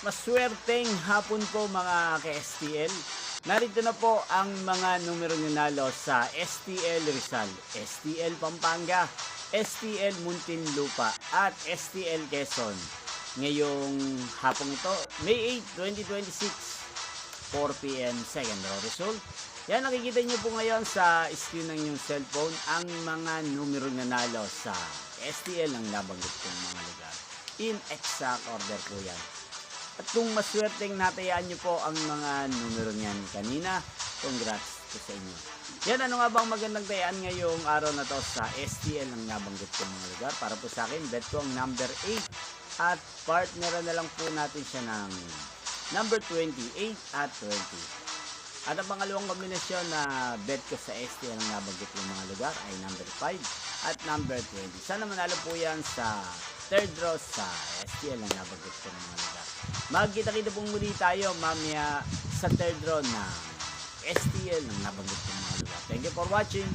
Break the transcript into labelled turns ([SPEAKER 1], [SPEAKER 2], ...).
[SPEAKER 1] Maswerteng hapon po mga ka-STL. Narito na po ang mga numero nanalo sa STL Rizal, STL Pampanga, STL Muntinlupa at STL Quezon. Ngayong hapong ito, May 8, 2026, 4 p.m. second row result. Yan, nakikita nyo po ngayon sa screen ng inyong cellphone ang mga numero nanalo sa STL ng nabanggit kong mga lugar. In exact order po yan. At kung maswerteng natayaan nyo po ang mga numero niyan kanina, congrats po sa inyo. Yan, ano nga bang magandang tayaan ngayong araw na to sa STL ng nabanggit kong mga lugar? Para po sa akin, bet ko ang number 8 at partneran na lang po natin siya ng number 28 at 20. At ang pangalawang kombinasyon na bet ko sa STL ng nabanggit kong mga lugar ay number 5 at number 20. Sana manalo po yan sa third draw sa STL ng nabanggit kong mga lugar. Magkita-kita pong muli tayo mamaya sa third draw ng STL ng nabanggit kong mga lugar. Thank you for watching.